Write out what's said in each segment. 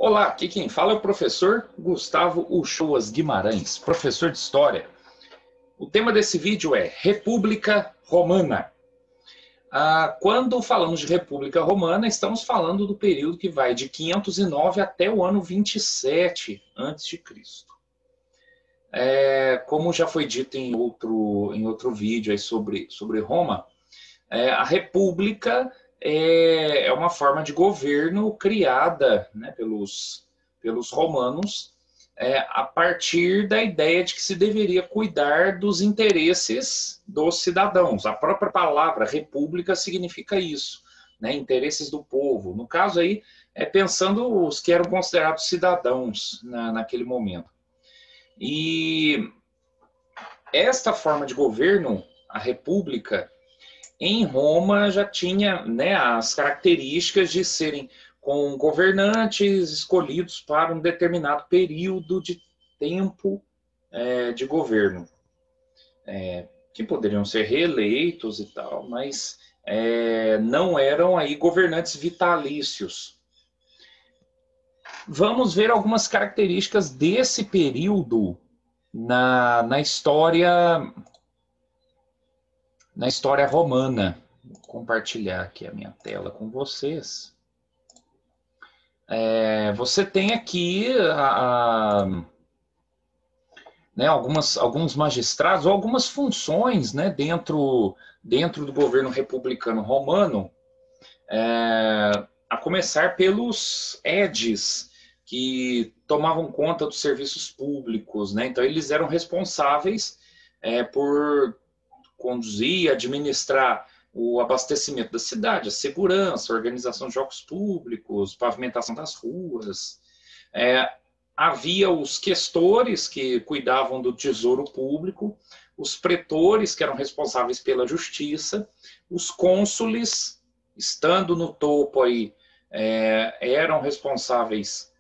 Olá, aqui quem fala é o professor Gustavo Uchoas Guimarães, professor de História. O tema desse vídeo é República Romana. Quando falamos de República Romana, estamos falando do período que vai de 509 até o ano 27 a.C. Como já foi dito em outro vídeo aí sobre Roma, a República é uma forma de governo criada, né, pelos romanos, a partir da ideia de que se deveria cuidar dos interesses dos cidadãos. A própria palavra república significa isso, né, interesses do povo. No caso aí, pensando os que eram considerados cidadãos naquele momento. E esta forma de governo, a república, em Roma já tinha, né, as características de serem com governantes escolhidos para um determinado período de tempo de governo, que poderiam ser reeleitos e tal, mas não eram aí governantes vitalícios. Vamos ver algumas características desse período na história romana. Vou compartilhar aqui a minha tela com vocês. Você tem aqui né, alguns magistrados, ou algumas funções, né, dentro do governo republicano romano, a começar pelos edis, que tomavam conta dos serviços públicos, né? Então eles eram responsáveis por conduzir, administrar o abastecimento da cidade, a segurança, a organização de jogos públicos, pavimentação das ruas. Havia os questores, que cuidavam do tesouro público, os pretores, que eram responsáveis pela justiça, os cônsules, estando no topo aí, eram responsáveis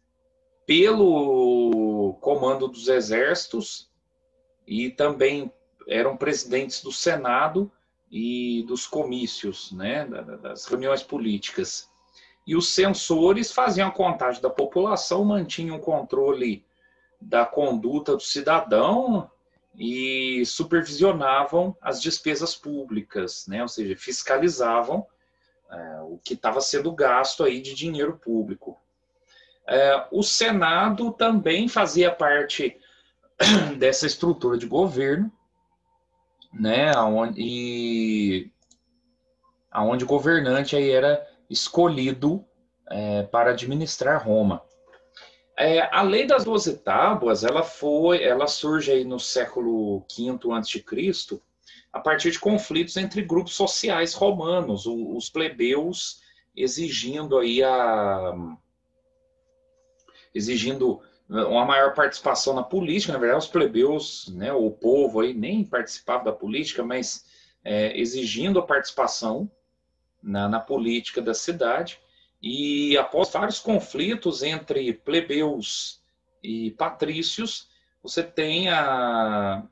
pelo comando dos exércitos e também eram presidentes do Senado e dos comícios, né, das reuniões políticas. E os censores faziam a contagem da população, mantinham o controle da conduta do cidadão e supervisionavam as despesas públicas, né, ou seja, fiscalizavam o que estava sendo gasto aí de dinheiro público. O Senado também fazia parte dessa estrutura de governo, né, onde o governante aí era escolhido para administrar Roma. A Lei das 12 Tábuas, ela surge aí no século V a.C., a partir de conflitos entre grupos sociais romanos, os plebeus exigindo uma maior participação na política. Na verdade, os plebeus, né, o povo aí nem participava da política, mas exigindo a participação na política da cidade. E após vários conflitos entre plebeus e patrícios, você tem a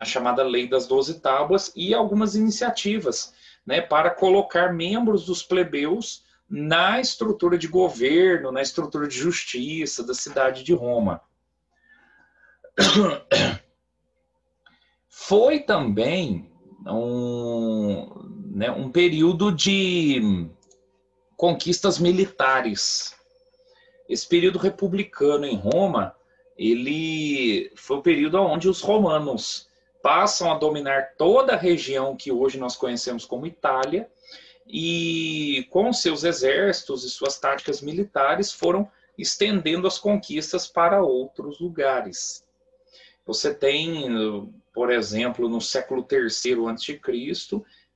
chamada Lei das 12 Tábuas e algumas iniciativas, né, para colocar membros dos plebeus na estrutura de governo, na estrutura de justiça da cidade de Roma. Foi também um período de conquistas militares. Esse período republicano em Roma, ele foi o período onde os romanos passam a dominar toda a região que hoje nós conhecemos como Itália, e com seus exércitos e suas táticas militares foram estendendo as conquistas para outros lugares. Você tem, por exemplo, no século III a.C.,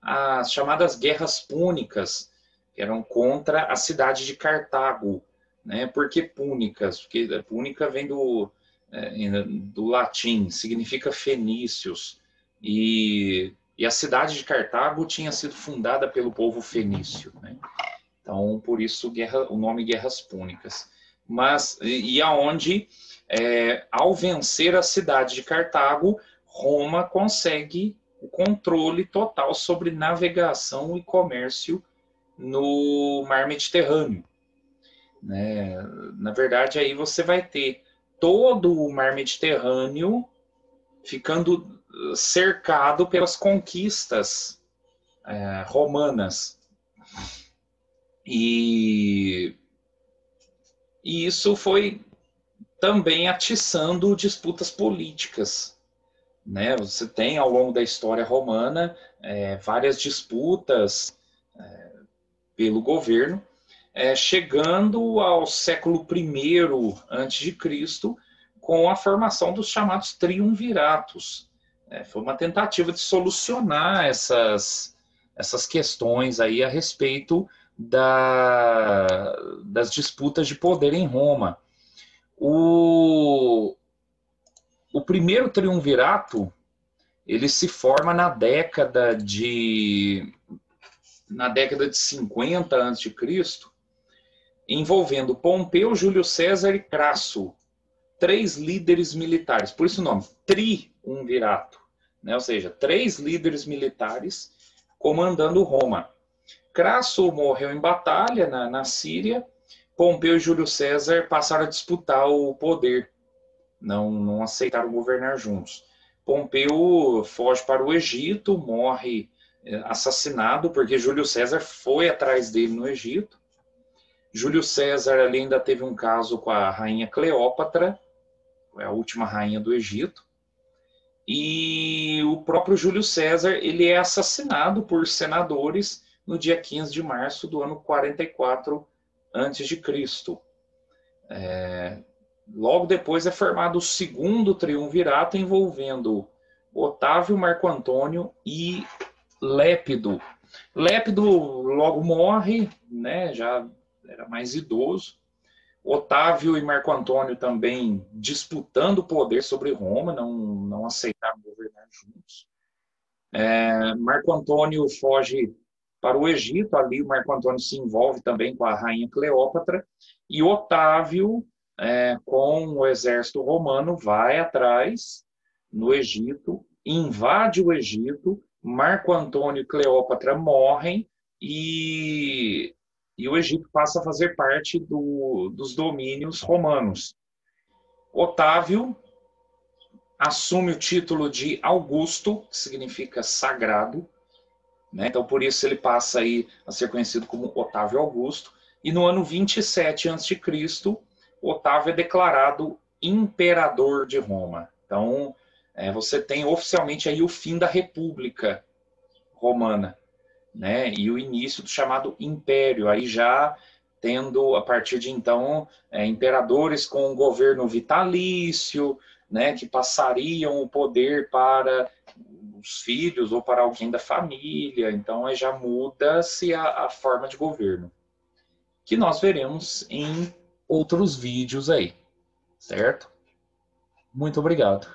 as chamadas Guerras Púnicas, que eram contra a cidade de Cartago, né? Por que púnicas? Porque púnica vem do latim, significa fenícios, e a cidade de Cartago tinha sido fundada pelo povo fenício, né? Então, por isso o nome Guerras Púnicas. Mas, aonde, ao vencer a cidade de Cartago, Roma consegue o controle total sobre navegação e comércio no mar Mediterrâneo. né? Na verdade, aí você vai ter todo o mar Mediterrâneo ficando cercado pelas conquistas romanas. E isso foi também atiçando disputas políticas, né? Você tem ao longo da história romana várias disputas pelo governo, chegando ao século I a.C., com a formação dos chamados triunviratos. Foi uma tentativa de solucionar essas questões aí a respeito das disputas de poder em Roma. O primeiro triunvirato ele se forma na década de 50 a.C., envolvendo Pompeu, Júlio César e Crasso, 3 líderes militares. Por isso o nome, triunvirato, né? Ou seja, 3 líderes militares comandando Roma. Crasso morreu em batalha na Síria, Pompeu e Júlio César passaram a disputar o poder, não aceitaram governar juntos. Pompeu foge para o Egito, morre assassinado, porque Júlio César foi atrás dele no Egito. Júlio César ali ainda teve um caso com a rainha Cleópatra, a última rainha do Egito, e o próprio Júlio César ele é assassinado por senadores no dia 15 de março do ano 44 a.C. Logo depois é formado o segundo triunvirato envolvendo Otávio, Marco Antônio e Lépido. Lépido logo morre, né, já era mais idoso. Otávio e Marco Antônio também disputando o poder sobre Roma, não aceitaram governar juntos. Marco Antônio foge para o Egito, ali o Marco Antônio se envolve também com a rainha Cleópatra, e Otávio, com o exército romano, vai atrás no Egito, invade o Egito, Marco Antônio e Cleópatra morrem e o Egito passa a fazer parte dos domínios romanos. Otávio assume o título de Augusto, que significa sagrado, né? Então por isso ele passa aí a ser conhecido como Otávio Augusto, e no ano 27 a.C., Otávio é declarado imperador de Roma. Então você tem oficialmente aí o fim da República Romana, né? E o início do chamado Império, aí já tendo, a partir de então, imperadores com um governo vitalício, né, que passariam o poder para os filhos ou para alguém da família. Então, aí já muda-se a forma de governo, que nós veremos em outros vídeos aí, certo? Muito obrigado.